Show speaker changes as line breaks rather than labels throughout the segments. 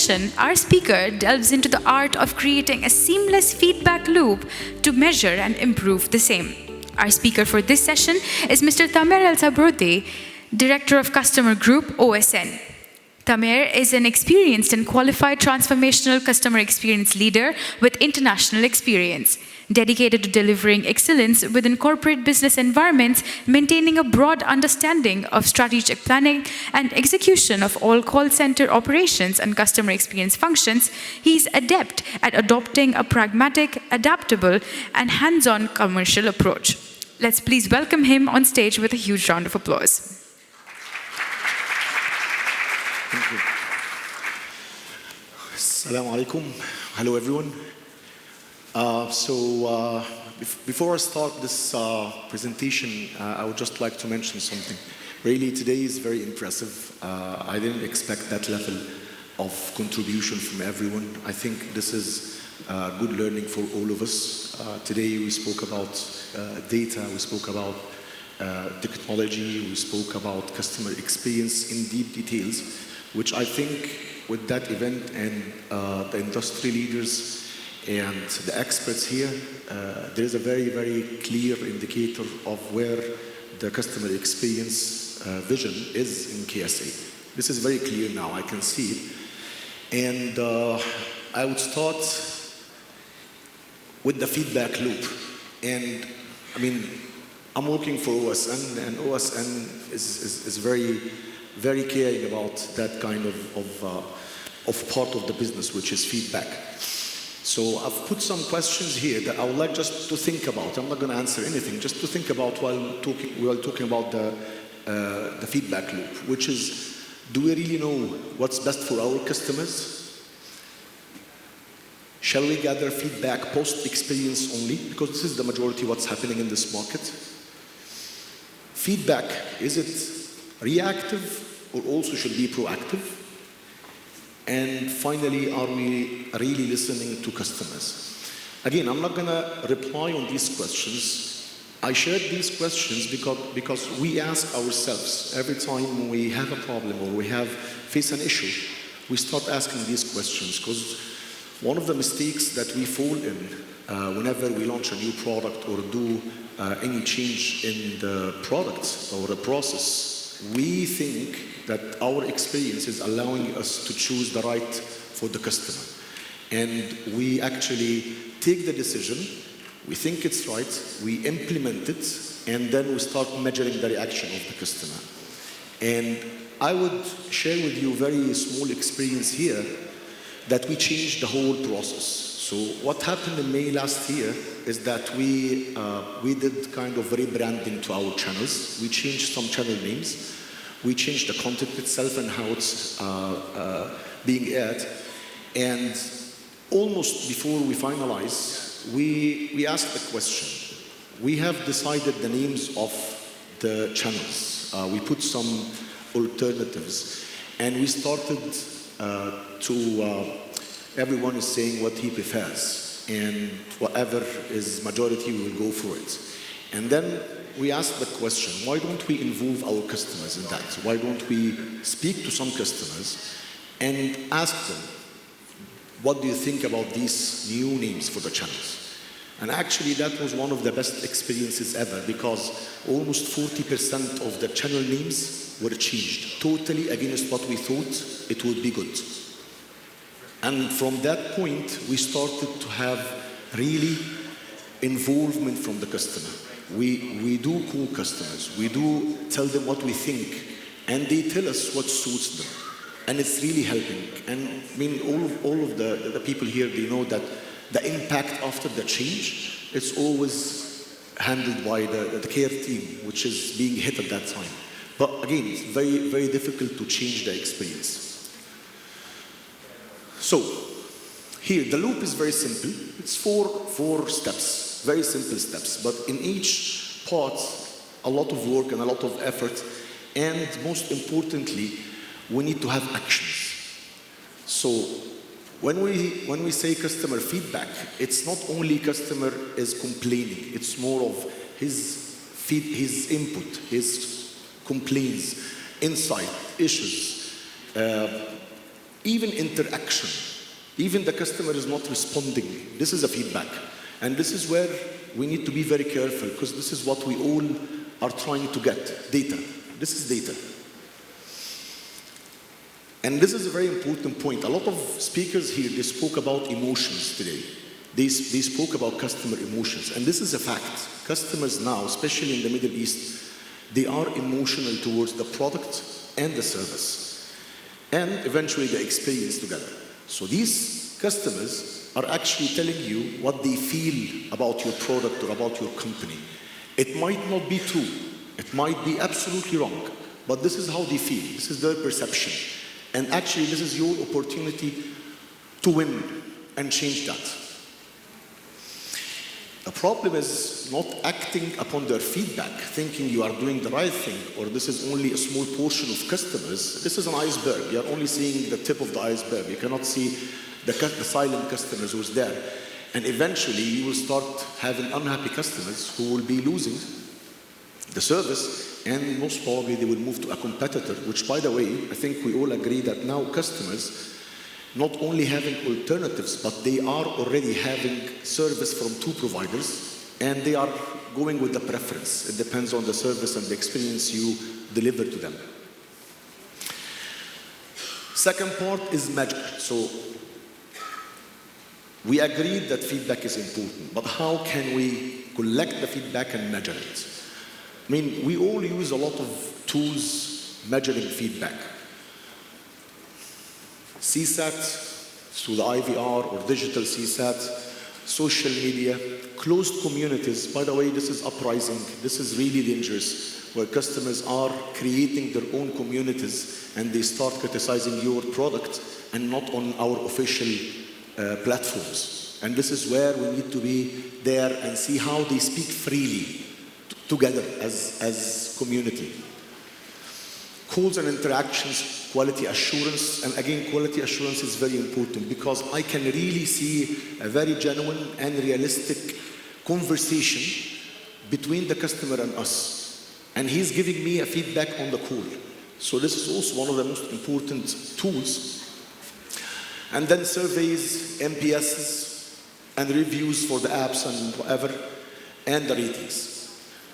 session, our speaker delves into the art of creating a seamless feedback loop to measure and improve the same. Our speaker for this session is Mr. Tamer El-Sabrodi, Director of Customer Group, OSN. Tamer is an experienced and qualified transformational customer experience leader with international experience, dedicated to delivering excellence within corporate business environments, maintaining a broad understanding of strategic planning and execution of all call center operations and customer experience functions. He's adept at adopting a pragmatic, adaptable, and hands-on commercial approach. Let's please welcome him on stage with a huge round of applause.
Thank you. Assalamu alaikum. Hello, everyone. Before I start this presentation, I would just like to mention something. Really, today is very impressive. I didn't expect that level of contribution from everyone. I think this is good learning for all of us. Today we spoke about data, we spoke about technology, we spoke about customer experience in deep details, which I think with that event and the industry leaders and the experts here, there is a very, very clear indicator of where the customer experience vision is in KSA. This is very clear now, I can see it. And I would start with the feedback loop. And I mean, I'm working for OSN, and OSN is very, very caring about that kind of part of the business, which is feedback. So I've put some questions here that I would like just to think about. I'm not going to answer anything, just to think about while talking about the feedback loop, which is, do we really know what's best for our customers? Shall we gather feedback post-experience only? Because this is the majority of what's happening in this market. Feedback, is it reactive or also should be proactive? And finally, are we really listening to customers? Again, I'm not going to reply on these questions. I shared these questions because we ask ourselves every time we have a problem or we face an issue, we start asking these questions, because one of the mistakes that we fall in whenever we launch a new product or do any change in the product or the process, we think that our experience is allowing us to choose the right for the customer. And we actually take the decision, we think it's right, we implement it, and then we start measuring the reaction of the customer. And I would share with you a very small experience here that we changed the whole process. So what happened in May last year is that we did kind of rebranding to our channels. We changed some channel names. We changed the content itself and how it's being aired. And almost before we finalize, we asked the question. We have decided the names of the channels. We put some alternatives. And we started everyone is saying what he prefers. And whatever is majority, we will go for it. And then we asked the question, why don't we involve our customers in that? Why don't we speak to some customers and ask them, what do you think about these new names for the channels? And actually that was one of the best experiences ever, because almost 40% of the channel names were changed, totally against what we thought it would be good. And from that point, we started to have really involvement from the customer. We do call customers, we do tell them what we think, and they tell us what suits them. And it's really helping. And I mean, all of the people here, they know that the impact after the change, it's always handled by the care team, which is being hit at that time. But again, it's very, very difficult to change the experience. So, here, the loop is very simple. It's four steps, very simple steps. But in each part, a lot of work and a lot of effort. And most importantly, we need to have actions. So, when we say customer feedback, it's not only customer is complaining. It's more of his input, his complaints, insight, issues. even interaction, even the customer is not responding. This is a feedback. And this is where we need to be very careful, because this is what we all are trying to get, data. This is data. And this is a very important point. A lot of speakers here, they spoke about emotions today. They spoke about customer emotions, and this is a fact. Customers now, especially in the Middle East, they are emotional towards the product and the service, and eventually the experience together. So these customers are actually telling you what they feel about your product or about your company. It might not be true, it might be absolutely wrong, but this is how they feel, this is their perception. And actually this is your opportunity to win and change that. The problem is not acting upon their feedback, thinking you are doing the right thing, or this is only a small portion of customers. This is an iceberg. You are only seeing the tip of the iceberg. You cannot see the silent customers who's there. And eventually you will start having unhappy customers who will be losing the service, and most probably they will move to a competitor, which, by the way, I think we all agree that now customers not only having alternatives, but they are already having service from 2 providers, and they are going with the preference. It depends on the service and the experience you deliver to them. Second part is measure. So we agreed that feedback is important, but how can we collect the feedback and measure it? I mean, we all use a lot of tools measuring feedback. CSAT, through the IVR or digital CSAT, social media, closed communities. By the way, this is uprising. This is really dangerous, where customers are creating their own communities and they start criticizing your product and not on our official platforms. And this is where we need to be there and see how they speak freely together as community. Calls and interactions, quality assurance, and again, quality assurance is very important, because I can really see a very genuine and realistic conversation between the customer and us. And he's giving me a feedback on the call. So this is also one of the most important tools. And then surveys, NPSs, and reviews for the apps and whatever, and the ratings.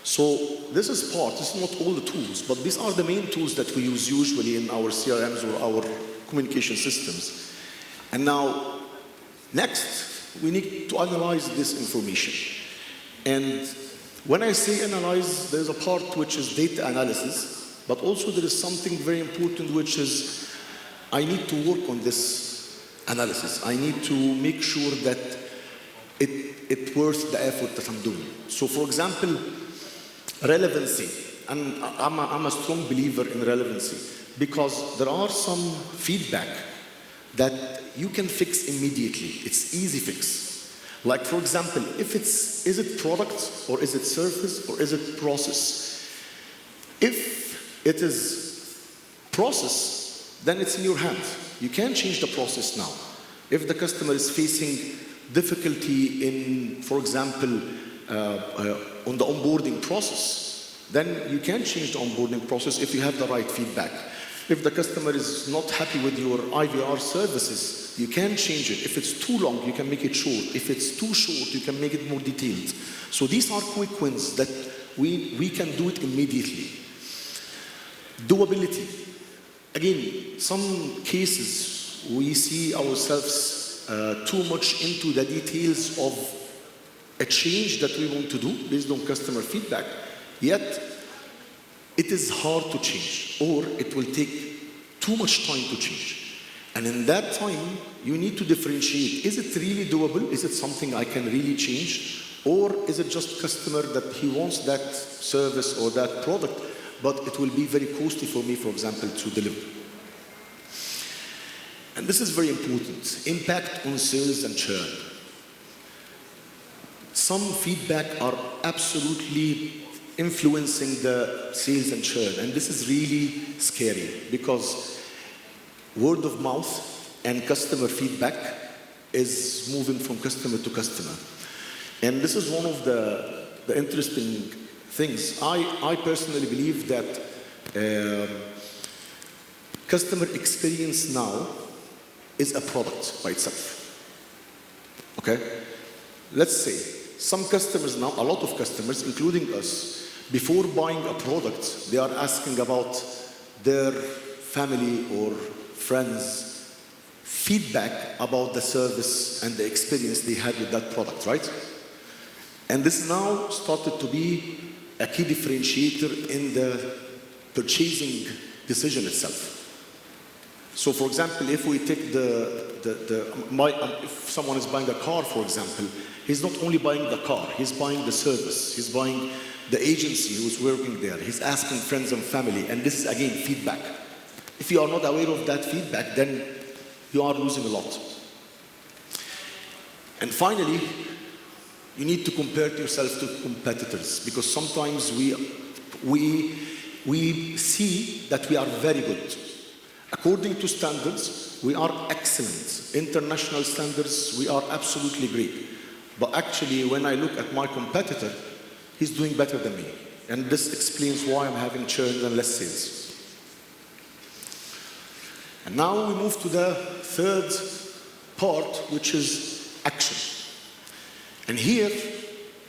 So this is not all the tools, but these are the main tools that we use usually in our CRMs or our communication systems. And now, next, we need to analyze this information. And when I say analyze, there's a part which is data analysis, but also there is something very important, which is I need to work on this analysis. I need to make sure that it's worth the effort that I'm doing. So for example, relevancy, and I'm a strong believer in relevancy, because there are some feedback that you can fix immediately. It's easy fix. Like for example, is it product, or is it service, or is it process? If it is process, then it's in your hands. You can change the process now. If the customer is facing difficulty in, for example, on the onboarding process, then you can change the onboarding process if you have the right feedback. If the customer is not happy with your IVR services, you can change it. If it's too long, you can make it short. If it's too short, you can make it more detailed. So these are quick wins that we can do it immediately. Doability. Again, some cases we see ourselves too much into the details of a change that we want to do based on customer feedback, yet it is hard to change, or it will take too much time to change. And in that time, you need to differentiate. Is it really doable? Is it something I can really change? Or is it just customer that he wants that service or that product, but it will be very costly for me, for example, to deliver? And this is very important. Impact on sales and churn. Some feedback are absolutely influencing the sales and churn, and this is really scary, because word of mouth and customer feedback is moving from customer to customer. And this is one of the interesting things. I personally believe that customer experience now is a product by itself. Okay? Let's say some customers now, a lot of customers, including us, before buying a product, they are asking about their family or friends' feedback about the service and the experience they had with that product, right? And this now started to be a key differentiator in the purchasing decision itself. So for example, if we take if someone is buying a car, for example, he's not only buying the car, he's buying the service, he's buying the agency who's working there, he's asking friends and family, and this is again feedback. If you are not aware of that feedback, then you are losing a lot. And finally, you need to compare yourself to competitors, because sometimes we see that we are very good. According to standards, we are excellent. International standards, we are absolutely great. But actually, when I look at my competitor, he's doing better than me. And this explains why I'm having churn and less sales. And now we move to the third part, which is action. And here,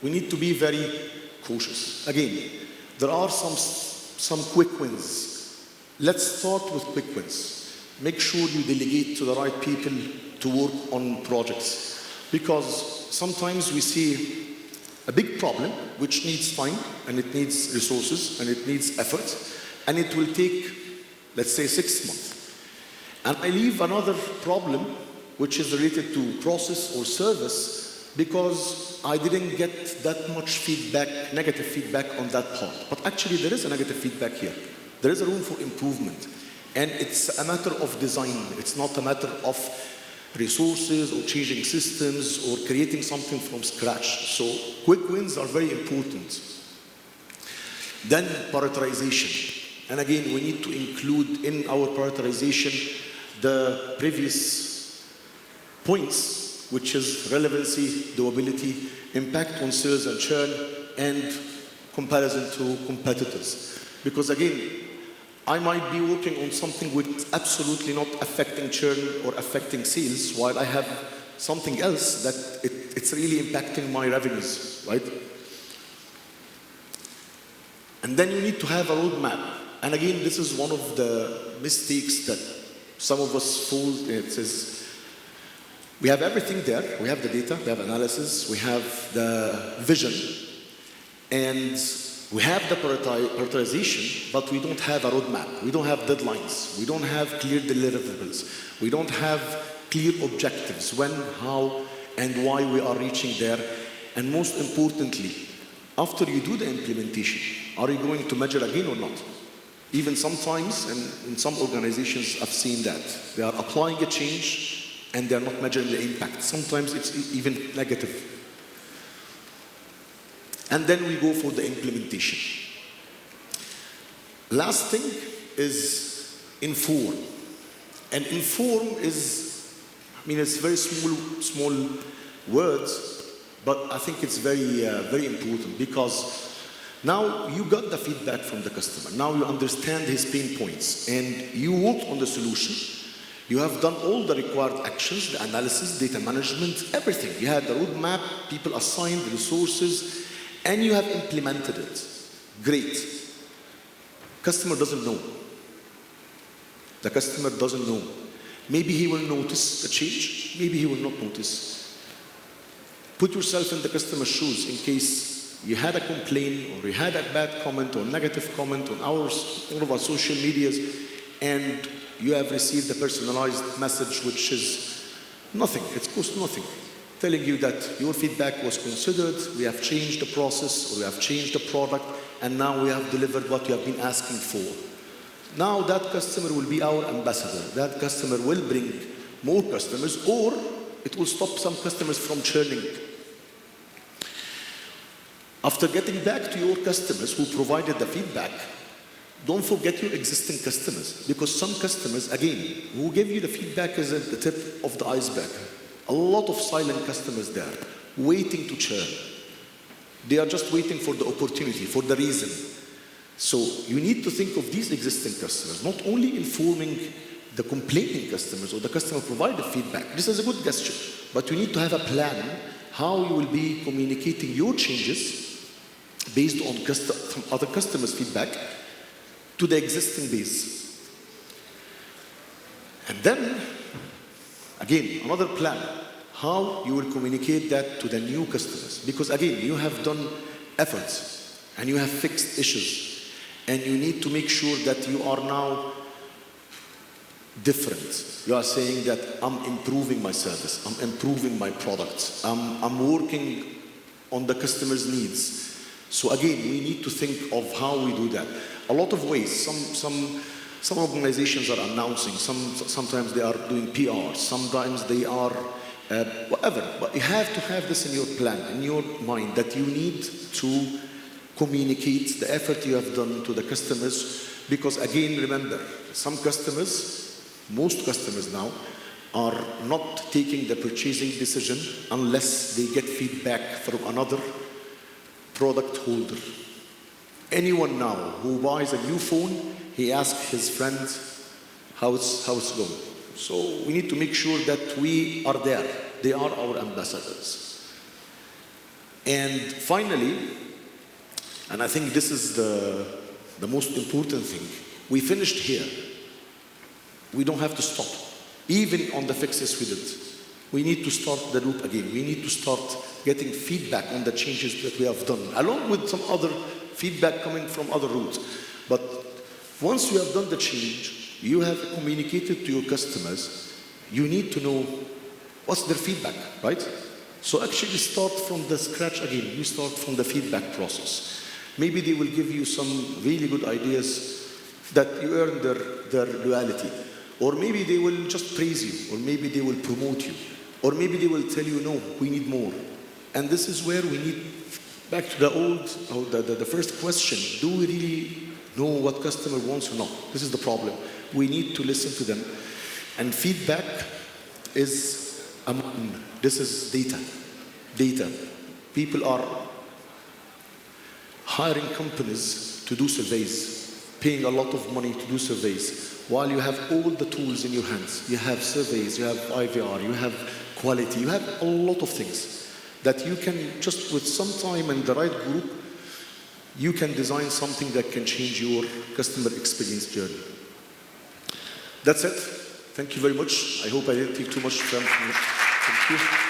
we need to be very cautious. Again, there are some quick wins. Let's start with quick wins. Make sure you delegate to the right people to work on projects. Because sometimes we see a big problem which needs time, and it needs resources, and it needs effort, and it will take, let's say, 6 months. And I leave another problem which is related to process or service because I didn't get that much feedback, negative feedback on that part. But actually there is a negative feedback here. There is a room for improvement. And it's a matter of design. It's not a matter of resources or changing systems or creating something from scratch. So quick wins are very important. Then prioritization. And again, we need to include in our prioritization the previous points, which is relevancy, doability, impact on sales and churn, and comparison to competitors. Because again, I might be working on something which is absolutely not affecting churn or affecting sales, while I have something else that it's really impacting my revenues, right? And then you need to have a roadmap. And again, this is one of the mistakes that some of us fall. It says, we have everything there. We have the data, we have analysis, we have the vision, and we have the prioritization, but we don't have a roadmap. We don't have deadlines. We don't have clear deliverables. We don't have clear objectives, when, how, and why we are reaching there. And most importantly, after you do the implementation, are you going to measure again or not? Even sometimes, and in some organizations, I've seen that. They are applying a change, and they're not measuring the impact. Sometimes it's even negative. And then we go for the implementation. Last thing is inform. And inform is, I mean, it's very small words, but I think it's very, very important, because now you got the feedback from the customer. Now you understand his pain points, and you work on the solution. You have done all the required actions, the analysis, data management, everything. You had the roadmap, people assigned, the resources, and you have implemented it. Great. Customer doesn't know. The customer doesn't know. Maybe he will notice the change, maybe he will not notice. Put yourself in the customer's shoes in case you had a complaint or you had a bad comment or negative comment on all of our social medias, and you have received a personalized message which is nothing, it costs nothing, telling you that your feedback was considered, we have changed the process, or we have changed the product, and now we have delivered what you have been asking for. Now that customer will be our ambassador. That customer will bring more customers, or it will stop some customers from churning. After getting back to your customers who provided the feedback, don't forget your existing customers, because some customers, again, who give you the feedback is at the tip of the iceberg. A lot of silent customers there, waiting to churn. They are just waiting for the opportunity, for the reason. So you need to think of these existing customers, not only informing the complaining customers or the customer provided feedback. This is a good gesture, but you need to have a plan how you will be communicating your changes based on other customers' feedback to the existing base. And then, again, another plan, how you will communicate that to the new customers. Because again, you have done efforts and you have fixed issues and you need to make sure that you are now different. You are saying that I'm improving my service, I'm improving my products, I'm working on the customer's needs. So again, we need to think of how we do that. A lot of ways. Some organizations are announcing, sometimes they are doing PR, sometimes they are whatever. But you have to have this in your plan, in your mind, that you need to communicate the effort you have done to the customers. Because again, remember, some customers, most customers now, are not taking the purchasing decision unless they get feedback from another product holder. Anyone now who buys a new phone, he asks his friends how it's going. So we need to make sure that we are there. They are our ambassadors. And finally, and I think this is the most important thing, we finished here. We don't have to stop. Even on the fixes we did. We need to start the loop again. We need to start getting feedback on the changes that we have done, along with some other feedback coming from other routes. But once you have done the change, you have communicated to your customers, you need to know what's their feedback, right? So actually start from the scratch again. You start from the feedback process. Maybe they will give you some really good ideas that you earn their loyalty. Or maybe they will just praise you, or maybe they will promote you, or maybe they will tell you, no, we need more. And this is where we need, back to the first question, do we really know what customer wants or not? This is the problem. We need to listen to them. And feedback is, this is data. People are hiring companies to do surveys, paying a lot of money to do surveys. While you have all the tools in your hands, you have surveys, you have IVR, you have quality, you have a lot of things that you can just with some time and the right group, you can design something that can change your customer experience journey. That's it. Thank you very much. I hope I didn't take too much time from you. Thank you.